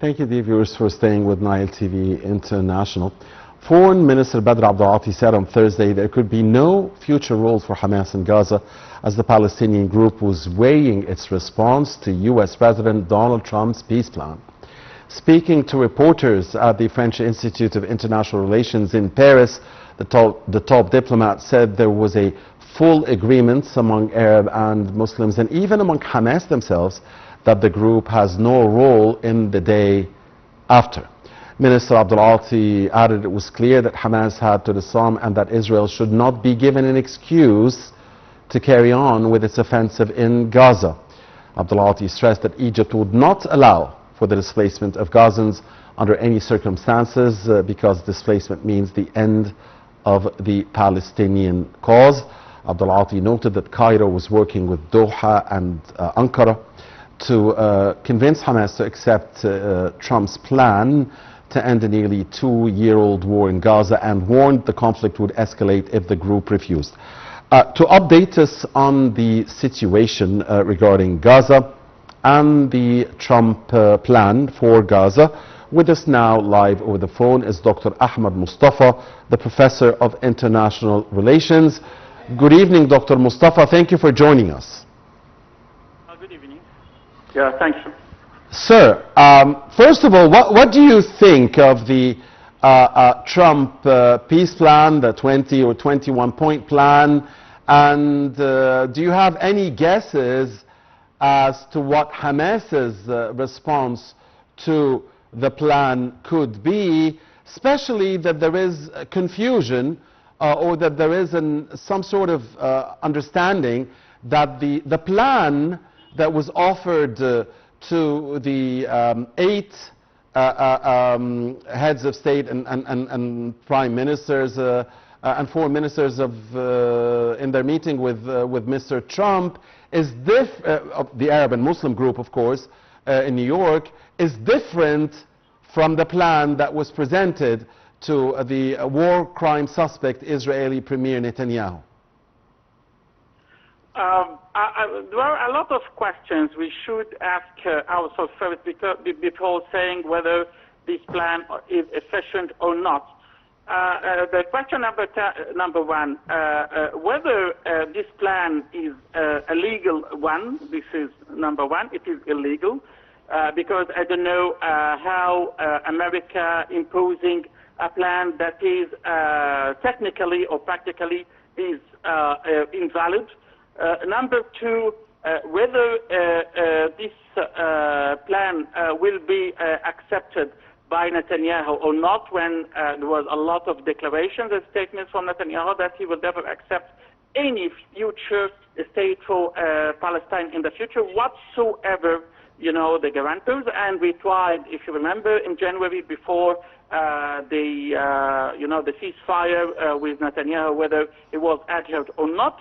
Thank you, dear viewers, for staying with Nile TV International. Foreign Minister Badr Abdulati said on Thursday there could be no future role for Hamas in Gaza as the Palestinian group was weighing its response to U.S. President Donald Trump's peace plan. Speaking to reporters at the French Institute of International Relations in Paris, the top diplomat said there was a full agreement among Arab and Muslims and even among Hamas themselves that the group has no role in the day after. Minister Abdulati added it was clear that Hamas had to disarm and that Israel should not be given an excuse to carry on with its offensive in Gaza. Abdulati stressed that Egypt would not allow for the displacement of Gazans under any circumstances because displacement means the end of the Palestinian cause. Abdulati noted that Cairo was working with Doha and Ankara to convince Hamas to accept Trump's plan to end a nearly two-year-old war in Gaza and warned the conflict would escalate if the group refused. To update us on the situation regarding Gaza and the Trump plan for Gaza, with us now live over the phone is Dr. Ahmed Mostafa, the Professor of International Relations. Good evening, Dr. Mostafa. Thank you for joining us. Good evening. Yeah, thank you. Sir, first of all, what do you think of the Trump peace plan, the 20 or 21-point plan, and do you have any guesses as to what Hamas's response to the plan could be, especially that there is confusion or that there is some sort of understanding that the plan that was offered to the 8 heads of state and prime ministers and foreign ministers in their meeting with Mr. Trump is the Arab and Muslim group, of course, in New York, is different from the plan that was presented to the war crime suspect Israeli Premier Netanyahu. There are a lot of questions we should ask ourselves first before saying whether this plan is efficient or not. The question number one, whether this plan is a legal one. This is number one. It is illegal because I don't know how America imposing a plan that is technically or practically is invalid. Number two, whether this plan will be accepted by Netanyahu or not, when there was a lot of declarations and statements from Netanyahu that he will never accept any future state for Palestine in the future whatsoever, you know, the guarantors. And we tried, if you remember, in January before the ceasefire with Netanyahu, whether it was adhered or not.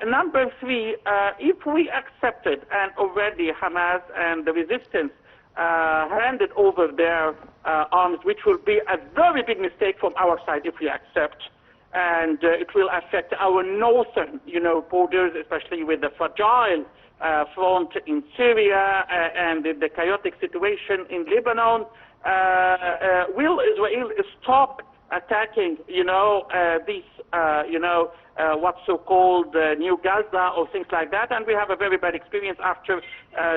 Number three, if we accepted and already Hamas and the resistance handed over their arms, which will be a very big mistake from our side if we accept, and it will affect our northern, borders, especially with the fragile front in Syria and the chaotic situation in Lebanon. Will Israel stop attacking, this, what's so-called New Gaza or things like that? And we have a very bad experience after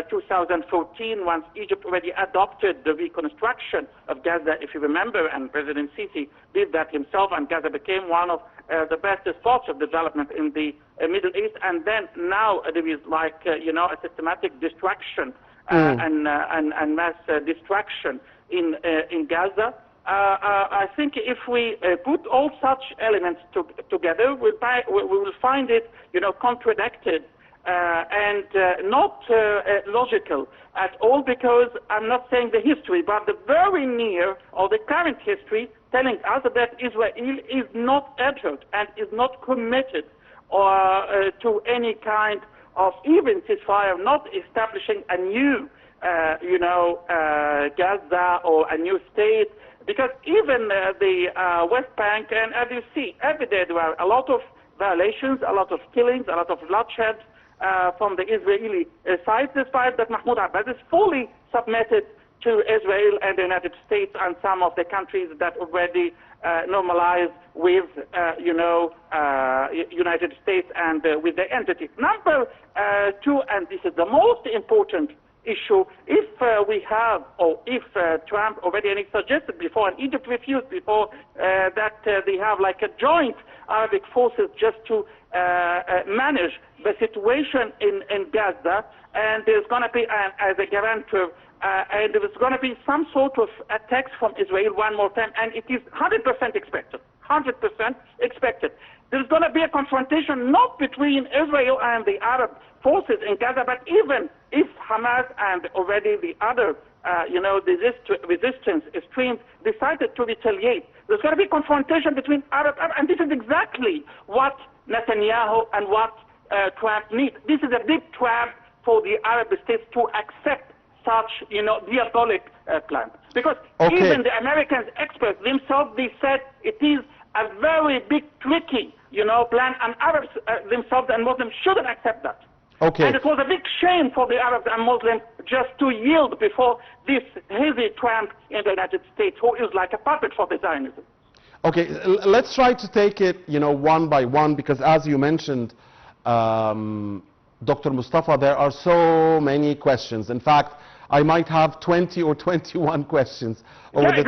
2014, once Egypt already adopted the reconstruction of Gaza, if you remember, and President Sisi did that himself, and Gaza became one of the best spots of development in the Middle East. And then now there is like, a systematic destruction and mass destruction in Gaza. I think if we put all such elements together, we will find it, contradicted and not logical at all, because I'm not saying the history, but the very near or the current history telling us that Israel is not adhered and is not committed to any kind of even ceasefire, not establishing a new, Gaza or a new state. Because even the West Bank, and as you see, every day there are a lot of violations, a lot of killings, a lot of bloodshed from the Israeli side, despite that Mahmoud Abbas is fully submitted to Israel and the United States and some of the countries that already normalized with, United States and with the entity. Number two, and this is the most important issue, if we have, or if Trump already suggested before, and Egypt refused before, that they have like a joint Arabic forces just to manage the situation in Gaza, and there's going to be, as a guarantor, and there's going to be some sort of attacks from Israel one more time, and it is 100% expected. 100% expected. There's going to be a confrontation not between Israel and the Arab forces in Gaza, but even if Hamas and already the other, resistance streams decided to retaliate, there's going to be confrontation between Arab, and this is exactly what Netanyahu and what Trump need. This is a big trap for the Arab states to accept such, diabolic plan. Because even the American experts themselves, they said it is a very big, tricky, plan, and Arabs themselves and Muslims shouldn't accept that. And it was a big shame for the Arabs and Muslims just to yield before this heavy Trump in the United States, who is like a puppet for the Zionism. Okay, let's try to take it, one by one, because as you mentioned, Dr. Mostafa, there are so many questions. In fact, I might have 20 or 21 questions over the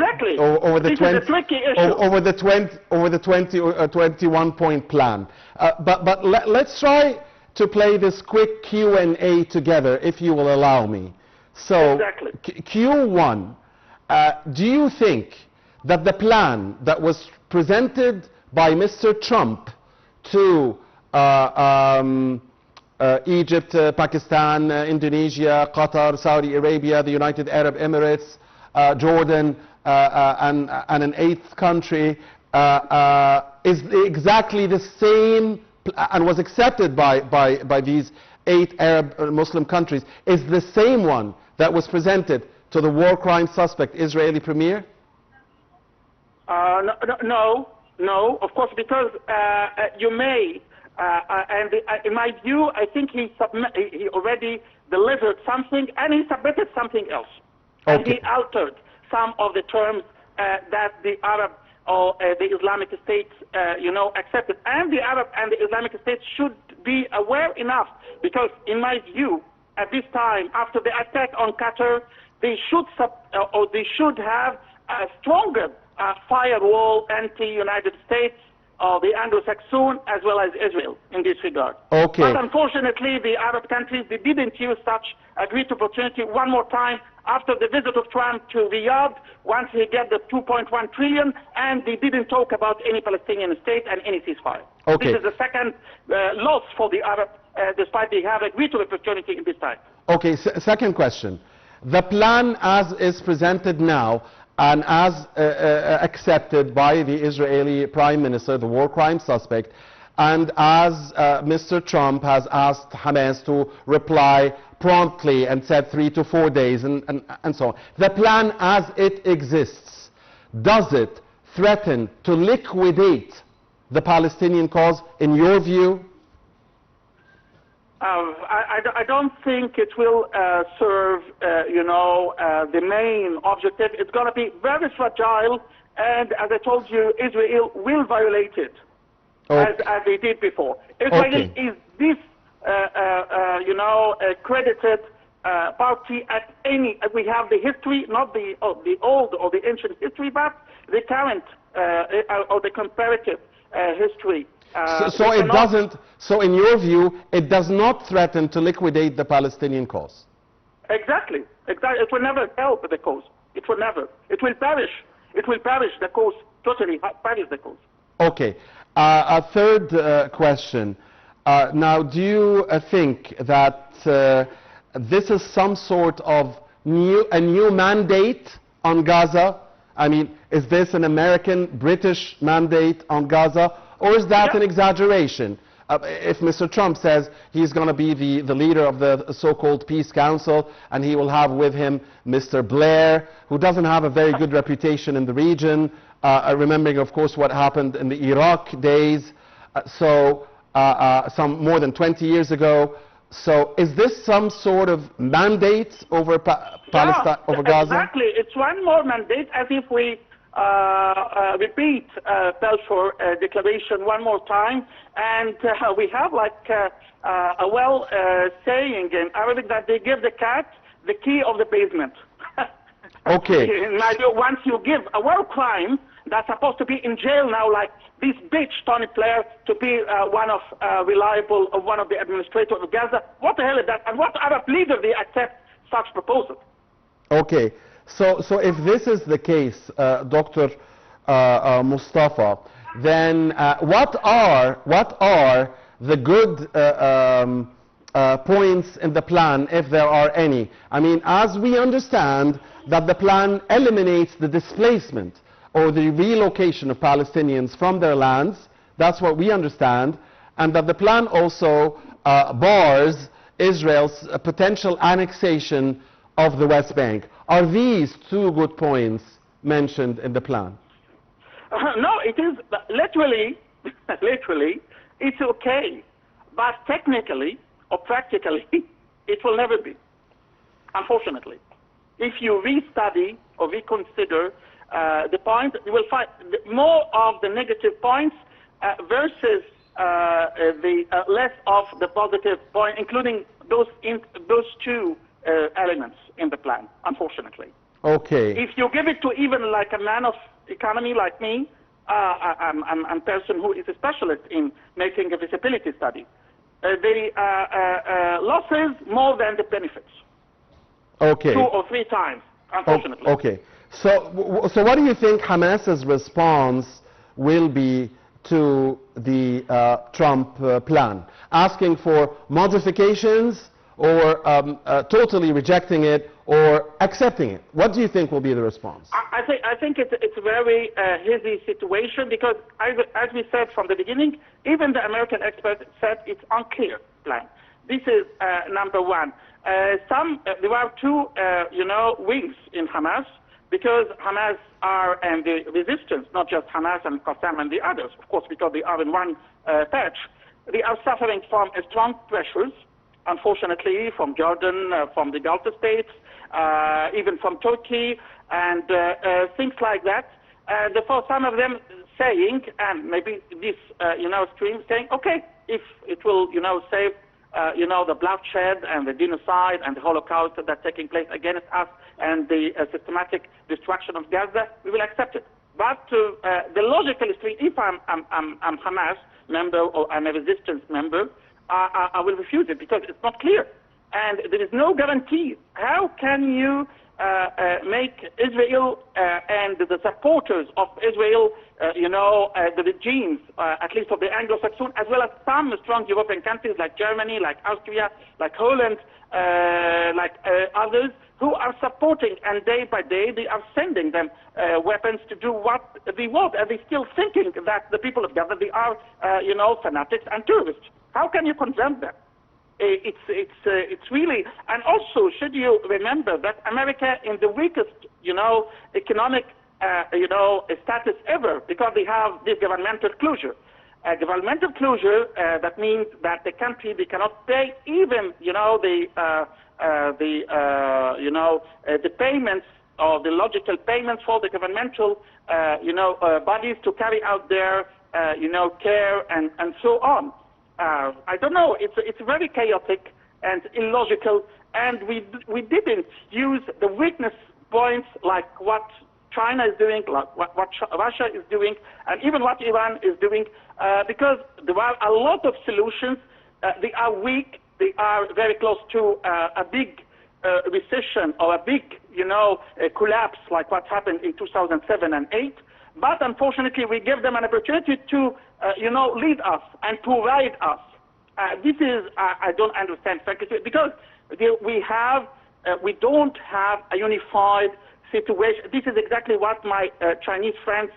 20 or 21 point plan. But let's try to play this quick Q&A together, if you will allow me. So, Q1, do you think that the plan that was presented by Mr. Trump to Egypt, Pakistan, Indonesia, Qatar, Saudi Arabia, the United Arab Emirates, Jordan, and an eighth country is exactly the same, and was accepted by these 8 Arab Muslim countries, is the same one that was presented to the war crime suspect Israeli premier? No, of course, because you may. In my view, I think he already delivered something, and he submitted something else. And he altered some of the terms that the Arab or the Islamic states, accepted. And the Arab and the Islamic states should be aware enough, because in my view, at this time, after the attack on Qatar, they should have a stronger firewall anti-United States, the Anglo-Saxon, as well as Israel in this regard. But unfortunately, the Arab countries, they didn't use such a great opportunity one more time after the visit of Trump to Riyadh, once he get the 2.1 trillion, and they didn't talk about any Palestinian state and any ceasefire. This is the second loss for the Arab, despite they have a great opportunity in this time. Second question. The plan as is presented now, and as accepted by the Israeli Prime Minister, the war crime suspect, and as Mr. Trump has asked Hamas to reply promptly and said 3 to 4 days and so on. The plan as it exists, does it threaten to liquidate the Palestinian cause in your view? I don't think it will serve, the main objective. It's going to be very fragile, and as I told you, Israel will violate it, as they did before. Israel is this, credited party at any. We have the history, not the old or the ancient history, but the current or the comparative history. So it doesn't. So in your view, it does not threaten to liquidate the Palestinian cause. Exactly. It will never help the cause. It will never. It will perish. It will perish the cause. Totally perish the cause. A third question. Now, do you think that this is some sort of a new mandate on Gaza? I mean, is this an American, British mandate on Gaza? Or is that an exaggeration? If Mr. Trump says he's going to be the leader of the so-called Peace Council, and he will have with him Mr. Blair, who doesn't have a very good reputation in the region, remembering, of course, what happened in the Iraq days, some more than 20 years ago, So is this some sort of mandate over Palestine, over Gaza? Exactly. It's one more mandate, as if we repeat Balfour Declaration one more time, and we have like a saying in Arabic that they give the cat the key of the basement. Okay. Once you give a war crime that's supposed to be in jail now, like this bitch Tony Blair, to be one of one of the administrators of Gaza, what the hell is that? And what Arab leader they accept such proposal? Okay. So if this is the case, Dr. Mostafa, then what are the good points in the plan, if there are any? I mean, as we understand that the plan eliminates the displacement or the relocation of Palestinians from their lands, that's what we understand, and that the plan also bars Israel's potential annexation of the West Bank. Are these two good points mentioned in the plan? No, it is literally, it's okay, but technically or practically, it will never be, unfortunately. If you restudy or reconsider the point, you will find more of the negative points versus the less of the positive point, including those two elements in the plan, unfortunately. Okay. If you give it to even like a man of economy like me, I'm a person who is a specialist in making a visibility study. The losses more than the benefits. Okay. 2 or 3 times, unfortunately. Okay. So what do you think Hamas's response will be to the Trump plan? Asking for modifications, or totally rejecting it, or accepting it? What do you think will be the response? I think it's a very hazy situation, because as we said from the beginning, even the American experts said it's unclear plan. This is number one. There are two, wings in Hamas, because Hamas and the resistance, not just Hamas and Qassam and the others, of course, because they are in one patch, they are suffering from strong pressures, unfortunately, from Jordan, from the Gulf states, even from Turkey, and things like that. Therefore, some of them saying, and maybe this, stream saying, okay, if it will, save, the bloodshed and the genocide and the Holocaust that's taking place against us and the systematic destruction of Gaza, we will accept it. But the logical stream, if I'm Hamas member or I'm a resistance member, I will refuse it, because it's not clear. And there is no guarantee. How can you make Israel and the supporters of Israel, the regimes, at least of the Anglo-Saxon, as well as some strong European countries like Germany, like Austria, like Holland, like others, who are supporting, and day by day they are sending them weapons to do what they want, and they're still thinking that the people of Gaza, they are, fanatics and terrorists. How can you condemn them? It's really, and also should you remember that America in the weakest, economic, status ever, because they have this governmental closure. Governmental closure, that means that the country, they cannot pay even, the payments or the logical payments for the governmental, bodies to carry out their, care and so on. I don't know. It's very chaotic and illogical, and we didn't use the weakness points like what China is doing, like what Russia is doing, and even what Iran is doing, because there are a lot of solutions. They are weak. They are very close to a big recession or a big, collapse like what happened in 2007 and 2008. But unfortunately, we give them an opportunity to, lead us and to guide us. This is, I don't understand, frankly, because we don't have a unified situation. This is exactly what my Chinese friends,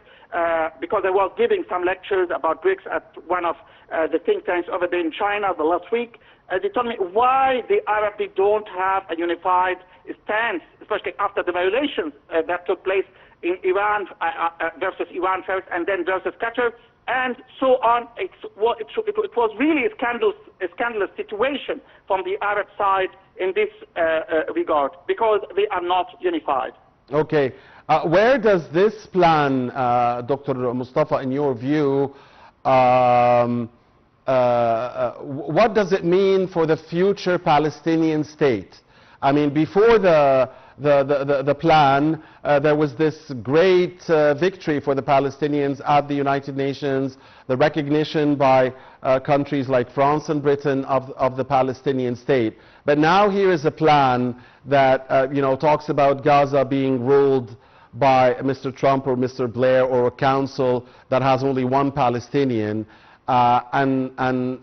because I was giving some lectures about BRICS at one of the think tanks over there in China the last week, they told me why the Arabs don't have a unified stance, especially after the violations that took place in Iran versus Iran first and then versus Qatar and so on. It was really a scandalous situation from the Arab side in this regard because they are not unified. Okay. Where does this plan, Dr. Mostafa, in your view, what does it mean for the future Palestinian state? I mean, before the plan, there was this great victory for the Palestinians at the United Nations, the recognition by countries like France and Britain of the Palestinian state. But now here is a plan that talks about Gaza being ruled by Mr. Trump or Mr. Blair or a council that has only one Palestinian, and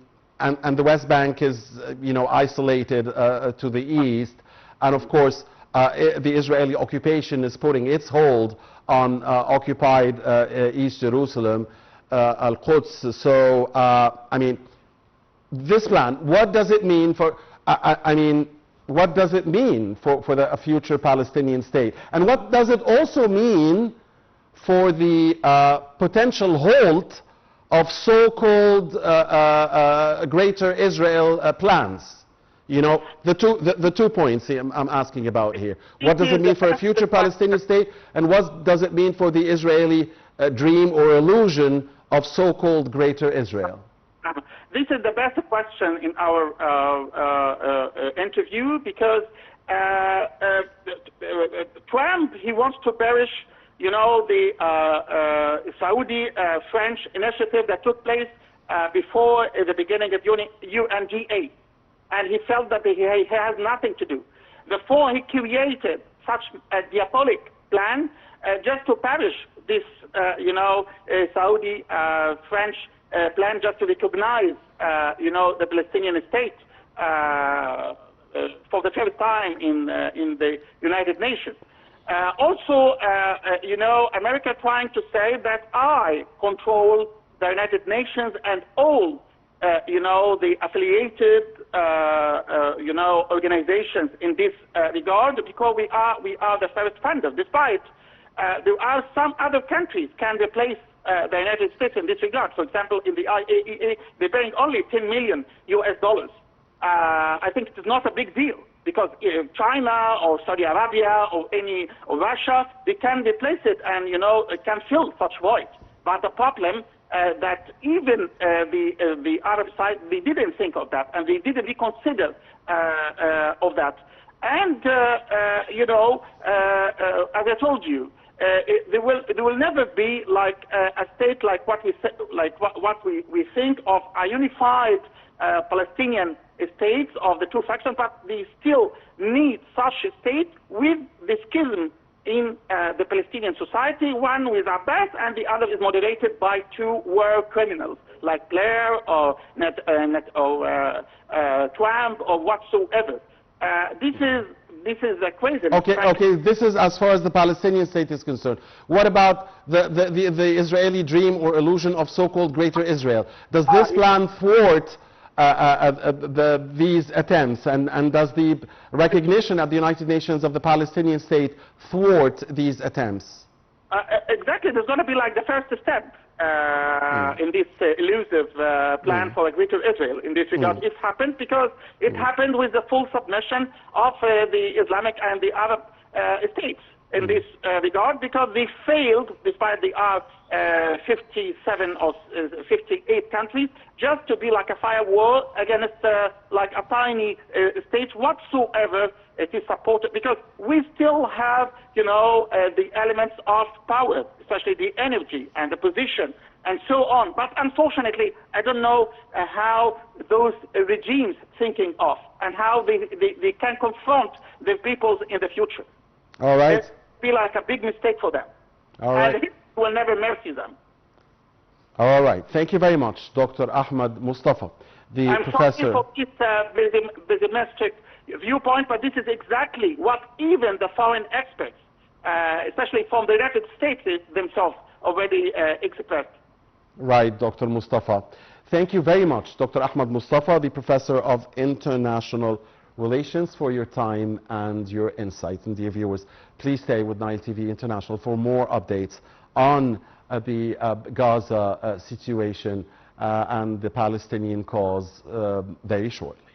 the West Bank is isolated to the east, and of course the Israeli occupation is putting its hold on occupied East Jerusalem, Al-Quds. So I mean, this plan, what does it mean for what does it mean for a future Palestinian state? And what does it also mean for the potential halt of so-called Greater Israel plans? The two points I'm asking about here. What does it mean for a future Palestinian state? And what does it mean for the Israeli dream or illusion of so-called Greater Israel? This is the best question in our interview because Trump, he wants to perish, the Saudi-French initiative that took place before the beginning of UNGA. And he felt that he has nothing to do. Therefore, he created such a diabolic plan just to perish this, Saudi-French plan just to recognize, the Palestinian state for the first time in the United Nations. Also, America trying to say that I control the United Nations and all, the affiliated, organizations in this regard because we are the first funder. Despite there are some other countries can replace the United States in this regard. For example, in the IAEA, they're paying only $10 million US. I think it is not a big deal because China or Saudi Arabia or Russia, they can replace it and, it can fill such void. But the problem that even the Arab side, they didn't think of that and they didn't reconsider of that. And, as I told you, there will never be like a state like what we think of a unified Palestinian states of the two factions, but they still need such a state with the schism in the Palestinian society, one with Abbas and the other is moderated by two war criminals like Blair or Trump or whatsoever. This is a crazy. Okay. This is as far as the Palestinian state is concerned. What about the Israeli dream or illusion of so-called Greater Israel? Does this plan thwart these attempts, and does the recognition at the United Nations of the Palestinian state thwart these attempts? Exactly. There's going to be like the first step in this elusive plan for a Greater Israel. In this regard, it happened because it happened with the full submission of the Islamic and the Arab states in this regard because they failed, despite they are 57 or 58 countries, just to be like a firewall against like a tiny state whatsoever it is supported, because we still have, the elements of power, especially the energy and the position and so on. But unfortunately, I don't know how those regimes thinking of and how they can confront the peoples in the future. All right. It will be like a big mistake for them. All right. And it will never mercy them. All right. Thank you very much, Dr. Ahmed Mostafa, the professor. I'm sorry for this pessimistic viewpoint, but this is exactly what even the foreign experts, especially from the United States themselves, already expressed. Right, Dr. Mostafa. Thank you very much, Dr. Ahmed Mostafa, the Professor of International Relations, for your time and your insight. And dear viewers, please stay with Nile TV International for more updates on the Gaza situation and the Palestinian cause very shortly.